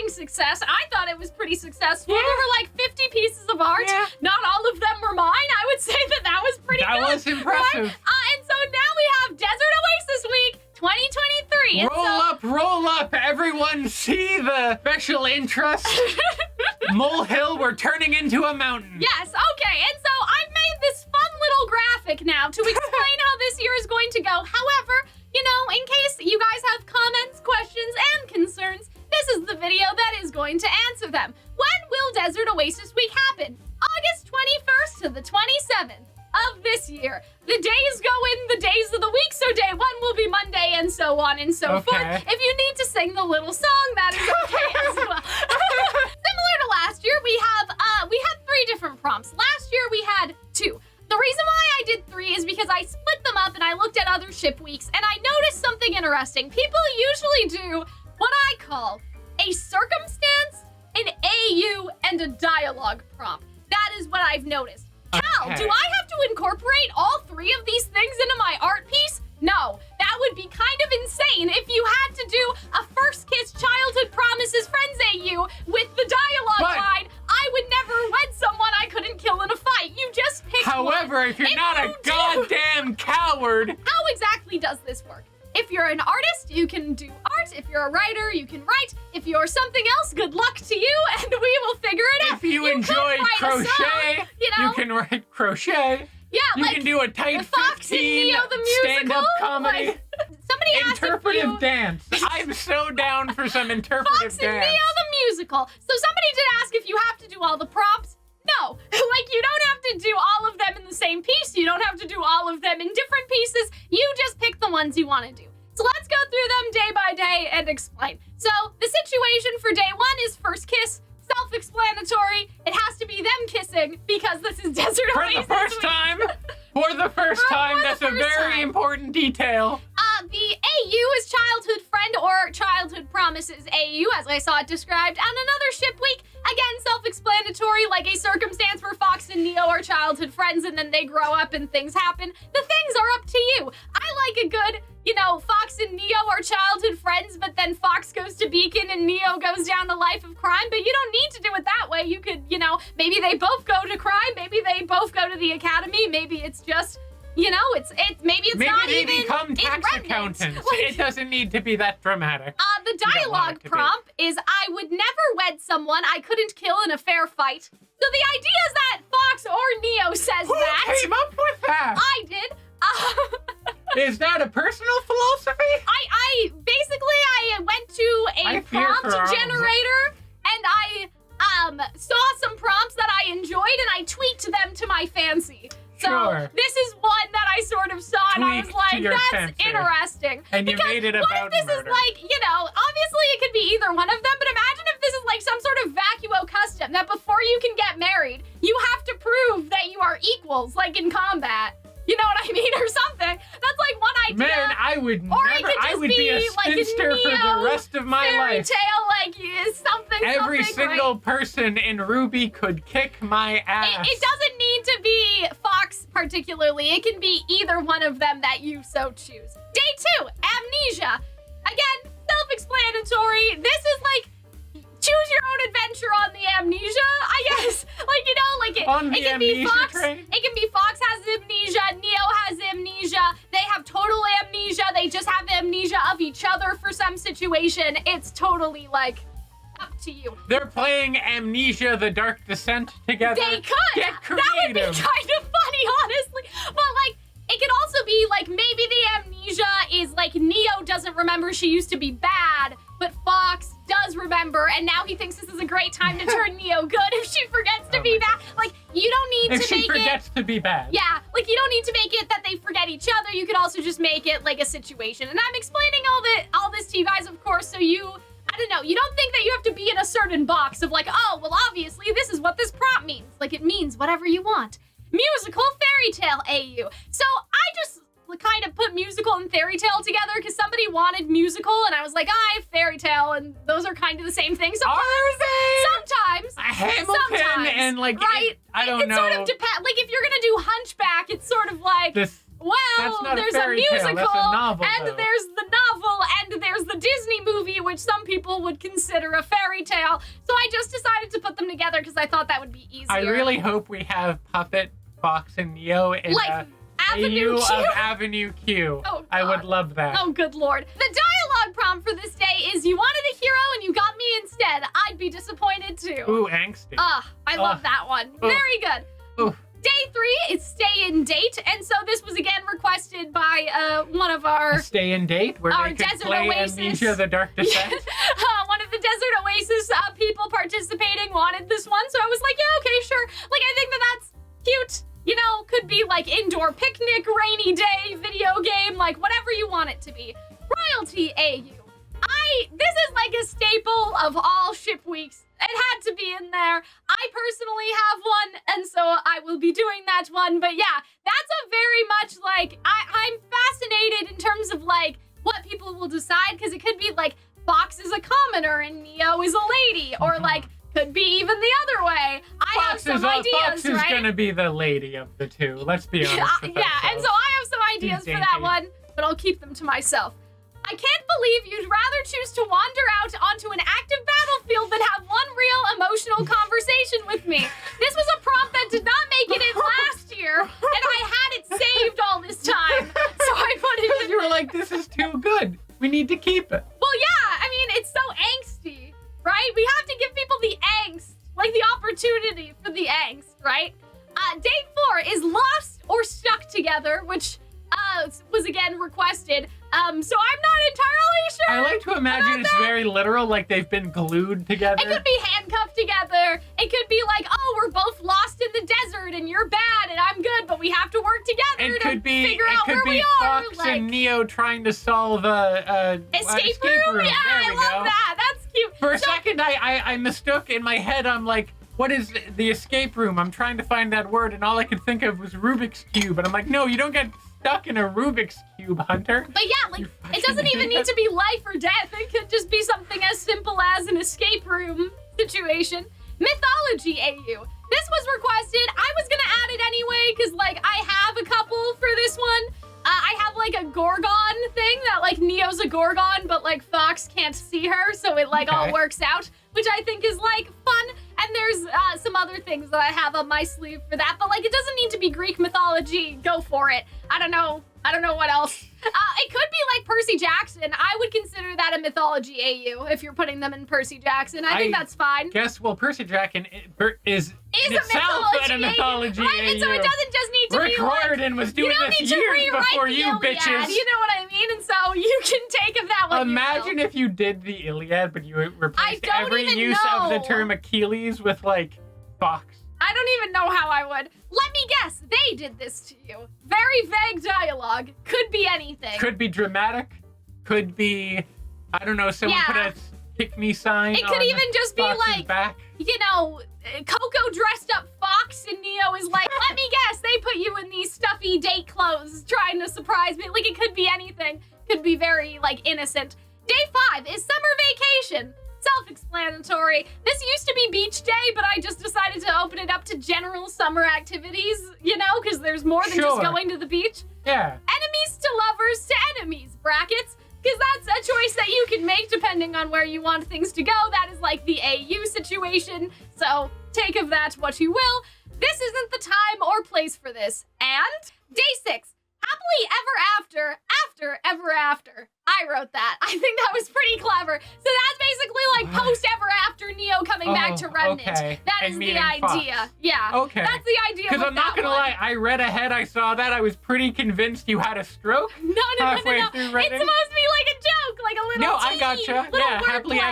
resounding success. I thought it was pretty successful. Yeah. There were like 50 pieces of art. Yeah. Not all of them were mine. I would say that was pretty good. That was impressive. Right? And so now we have Desert Oasis Week 2023. And Roll up, everyone see the special interest. Molehill, we're turning into a mountain. Yes, okay. And so I've made this fun little graphic now to explain how this year is going to go. However, you know, in case you guys have comments, questions, and concerns, this is the video that is going to answer them. When will Desert Oasis Week happen? August 21st to the 27th of this year. The days go in the days of the week, so day 1 will be Monday, and so on and so forth. If you need to sing the little song, that is okay as well. Similar to last year, we had 3 different prompts. Last year we had 2. The reason why I did 3 is because I split them up and I looked at other ship weeks and I noticed something interesting. People usually do what I call a circumstance, an AU, and a dialogue prompt. That is what I've noticed. Cal, do I have to incorporate all 3 of these things into my art piece? No, that would be kind of insane if you had to do a first kiss childhood promises friends AU with the dialogue line, I would never wed someone I couldn't kill in a fight. You just picked However, one. if you're not a goddamn coward. How exactly does this work? If you're an artist, you can do art. If you're a writer, you can write. If you're something else, good luck to you, and we will figure it out. If you enjoy crochet, you can write crochet. Yeah, you can do a tight Fox and 15 Neo the musical, stand-up comedy. Somebody asked interpretive dance. I'm so down for some interpretive Fox and dance. Neo the musical. So somebody did ask if you have to do all the prompts. No, like you don't have to do all of them in the same piece. You don't have to do all of them in different pieces. You just pick the ones you want to do. So let's go through them day by day and explain. So the situation for day 1 is first kiss. Self-explanatory. It has to be them kissing because this is Desert Oasis. For the first time. That's a very important detail. The AU is childhood friend or childhood promises AU, as I saw it described on another ship week. Again, self-explanatory, like a circumstance where Fox and Neo are childhood friends and then they grow up and things happen. The things are up to you. I like a good, Fox and Neo are childhood friends, but then Fox goes to Beacon and Neo goes down the life of crime, but you don't need to do it that way. You could, maybe they both go to crime, maybe they both go to the academy, maybe it's just, maybe Maybe not they even become tax in accountants. Like, it doesn't need to be that dramatic. The dialogue prompt is, I would never wed someone I couldn't kill in a fair fight. So the idea is that Fox or Neo says Who that. came up with that? I did. Is that a personal philosophy? I went to a prompt generator and I saw some prompts that I enjoyed and I tweaked them to my fancy. So this is one that I sort of saw and I was like, that's interesting. And you made it about what if this murder? is like, obviously it could be either one of them, but imagine if this is like some sort of vacuo custom that before you can get married, you have to prove that you are equals, like in combat. You know what I mean? Or something. That's like one idea. Man, I would be a spinster for the rest of my life. Fairy tale, something. Every single person in RWBY could kick my ass. It doesn't need to be Fox particularly. It can be either one of them that you so choose. Day 2, Amnesia. Again, self-explanatory. This is like choose your own adventure on the Amnesia, I guess. On the it can be amnesia Fox. train? It can be Fox has amnesia, Neo has amnesia. They have total amnesia. They just have amnesia of each other for some situation. It's totally up to you. They're playing Amnesia: The Dark Descent together. They could. Get creative. That would be kind of funny, honestly. But it could also be maybe the amnesia is Neo doesn't remember she used to be bad, but Fox does remember, and now he thinks this is a great time to turn Neo good if she forgets to be bad. You don't need to make it. If she forgets to be bad. Yeah, you don't need to make it that they forget each other. You could also just make it a situation. And I'm explaining all this to you guys, of course, so you don't think that you have to be in a certain box of oh, well, obviously this is what this prompt means. It means whatever you want. Musical fairy tale AU. So I just kind of put musical and fairy tale together because somebody wanted musical and I was like, I have fairy tale and those are kind of the same thing. Are they? Sometimes. Hamilton and right? I don't know. It sort of depends. If you're gonna do Hunchback, it's sort of This Well, That's not there's a fairy tale. musical, That's a novel, and though. there's the novel, and there's the Disney movie, which some people would consider a fairy tale. So I just decided to put them together because I thought that would be easier. I really hope we have Puppet, Fox, and Neo in Like Avenue AU Q? of Avenue Q. Oh, I would God. love that. Oh, good lord. The dialogue prompt for this day is, you wanted a hero and you got me instead. I'd be disappointed too. Ooh, angsty. I love that one. Very good. Ooh. Day 3 is stay in date, and so this was again requested by one of our Stay in date where our they could Desert play Oasis. Amnesia: The Dark Descent. One of the Desert Oasis people participating wanted this one, so I was like, yeah, okay, sure. Like, I think that's cute. You know, could be like indoor picnic, rainy day, video game, like whatever you want it to be. Royalty AU. This is like a staple of all ship weeks. It had to be in there. I personally have one, and so I will be doing that one. But yeah, that's a very much like, I'm fascinated in terms of like what people will decide, because it could be like Fox is a commoner and Neo is a lady, or like could be even the other way. I have some ideas, Fox is right? gonna be the lady of the two. Let's be honest with Yeah, and ourselves. so I have some ideas for that dainty. one, but I'll keep them to myself. I can't believe you'd rather choose to wander out onto an active battlefield than have one real emotional conversation with me. This was a prompt that did not make it in last year, and I had it saved all this time, so I put it in. You were like, this is too good. We need to keep it. Well, yeah, I mean, it's so angsty, right? We have to give people the angst, like the opportunity for the angst, right? Day 4 is lost or stuck together, which was again requested. So I'm not entirely sure. I like to imagine about it's that. very literal, like they've been glued together. It could be handcuffed together. It could be like, oh, we're both lost in the desert and you're bad and I'm good, but we have to work together It to could be, figure out where we are. Fox Like, and Neo trying to solve a escape room? Yeah, There I we love go. that. That's cute. For a So- second, I mistook in my head. I'm like, what is the escape room? I'm trying to find that word, and all I could think of was Rubik's Cube. And I'm like, no, you don't get stuck in a Rubik's Cube, Hunter. But yeah, like, You it doesn't fucking even need idiot. to be life or death. It could just be something as simple as an escape room situation. Mythology AU. This was requested. I was gonna add it anyway, because, like, I have a couple for this one. I have, like, a Gorgon thing that, like, Neo's a Gorgon, but, like, Fox can't see her, so it, like, all Okay. works out, which I think is, like, fun. And there's some other things that I have up my sleeve for that, but, like, it doesn't need to be Greek mythology. Go for it. I don't know what else. It could be like Percy Jackson. I would consider that a mythology AU if you're putting them in Percy Jackson. I think that's fine. Guess, well, Percy Jackson is in a itself mythology a mythology right? And so it AU. doesn't just need to Rick be like, Riordan was doing you don't this need to years rewrite before the you Iliad, bitches. You know what I mean? And so you can take of that what Imagine you will. if you did the Iliad, but you replaced don't every even use of the know. term Achilles with, like, Fox. I don't even know how I would. Let me guess. They did this to you. Very vague dialogue. Could be anything. Could be dramatic. Could be, I don't know, someone put Yeah. a pick me sign It could on even just be Fox's like, back. you know, Coco dressed up Fox and Neo is like, let me guess, they put you in these stuffy date clothes trying to surprise me. Like, it could be anything. Could be very, like, innocent. Day 5 is summer vacation. Self-explanatory. This used to be beach day, but I just decided to open it up to general summer activities, you know, because there's more than just Sure. going to the beach. Yeah. Enemies to lovers to enemies, brackets. Because that's a choice that you can make depending on where you want things to go. That is like the AU situation. So take of that what you will. This isn't the time or place for this. And day 6, happily ever ever after. I wrote that. I think that was pretty clever. So that's basically like post ever after Neo coming back to Remnant. Okay. That And is the meeting idea. Fox. Yeah. Okay. That's the idea. Because with I'm not that gonna one. lie, I read ahead, I saw that, I was pretty convinced you had a stroke. No. halfway through It's Reddit. supposed to be like a joke, like a little No, I tea, gotcha. little Yeah, happily wordplay.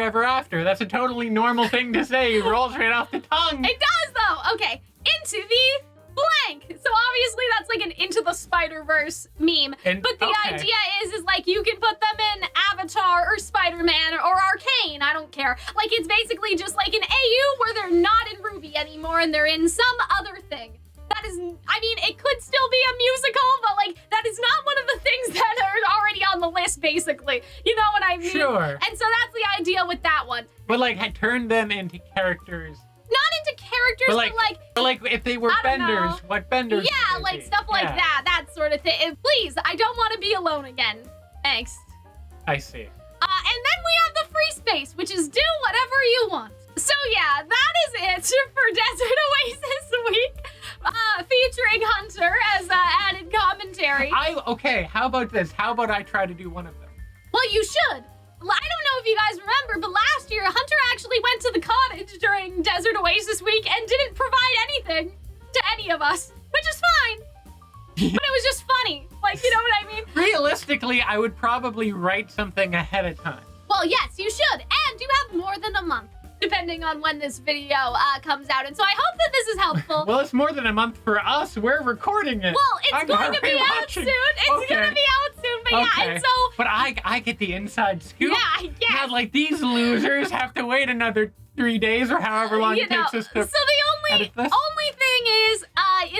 ever after. That's a totally normal thing to say. It rolls right off the tongue. It does though. Okay, into the blank. So obviously that's like an Into the Spider-Verse meme. But the Okay. idea is like you can put them in Avatar or Spider-Man or Arcane. I don't care. Like it's basically just like an AU where they're not in RWBY anymore and they're in some other thing. That is, I mean, it could still be a musical, but like that is not one of the things that are already on the list, basically. You know what I mean? Sure. And so that's the idea with that one. But like, I turned them into characters. Not into characters. characters, but like if they were I don't benders, know. what benders? Yeah, would they like be? stuff like Yeah, that sort of thing. And please, I don't want to be alone again. Thanks. I see. And then we have the free space, which is do whatever you want. So yeah, that is it for Desert Oasis Week, featuring Hunter as added commentary. Okay, how about this? How about I try to do one of them? Well, you should. I don't know if you guys remember, but last year Hunter actually went to the cottage during Desert Oasis Week and didn't provide anything to any of us, which is fine. But it was just funny. Like, you know what I mean? Realistically, I would probably write something ahead of time. Well, yes, you should. And you have more than a month, depending on when this video comes out. And so I hope that this is helpful. Well, it's more than a month for us. We're recording it. Well, it's I'm going to be already out watching. soon. It's going to be out soon. But yeah, and so... But I get the inside scoop. Yeah, yeah. Not like these losers have to wait another 3 days or however long it takes us to So the only thing is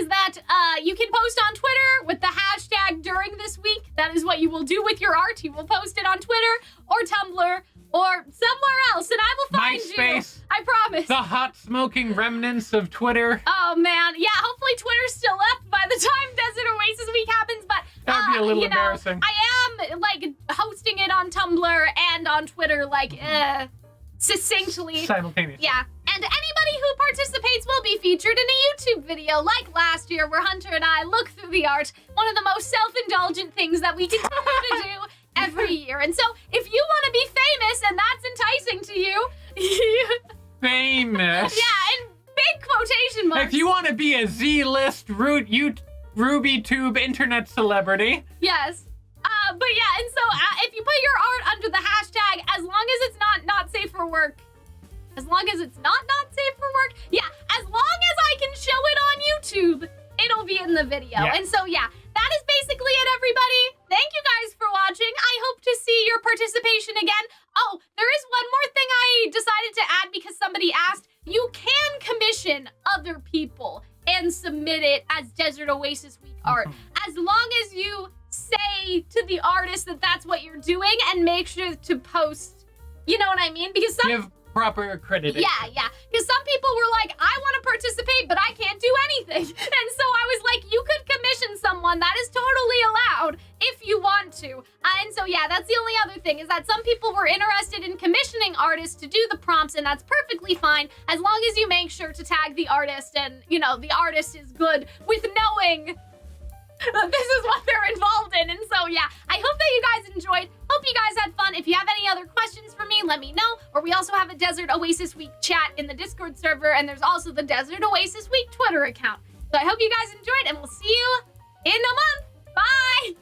that you can post on Twitter with the hashtag during this week. That is what you will do with your art. You will post it on Twitter or Tumblr or somewhere else, and I will find MySpace. you. I promise. The hot smoking remnants of Twitter. Oh man, yeah. Hopefully Twitter's still up by the time Desert Oasis Week happens. But That would be a little you know, embarrassing. I am like hosting it on Tumblr and on Twitter, like succinctly. Simultaneously. Yeah. And anybody who participates will be featured in a YouTube video like last year where Hunter and I look through the art, one of the most self-indulgent things that we continue to do every year. And so if you want to be famous and that's enticing to you, Famous. yeah, in big quotation marks. If you want to be a Z-list RWBY internet celebrity. Yes. But yeah, and so if you put your art under the hashtag, as long as it's not safe for work, as long as it's not safe for work, yeah, as long as I can show it on YouTube, it'll be in the video. Yeah. And so yeah, that is basically it, everybody. Thank you guys for watching. I hope to see your participation again. Oh, there is one more thing I decided to add because somebody asked. You can commission other people and submit it as Desert Oasis Week art, as long as you say to the artist that that's what you're doing and make sure to post, you know what I mean? Because some... Give proper accreditation. Yeah. Because some people were like, I want to participate, but I can't do anything. And so I was like, you could commission someone. That is totally allowed if you want to. And so, yeah, that's the only other thing is that some people were interested in commissioning artists to do the prompts, and that's perfectly fine as long as you make sure to tag the artist and, you know, the artist is good with knowing that this is what they're involved in. And so, yeah, I hope that you guys enjoyed. Hope you guys had fun. If you have any other questions for me, let me know. Or we also have a Desert Oasis Week chat in the Discord server, and there's also the Desert Oasis Week Twitter account. So I hope you guys enjoyed, and we'll see you in a month.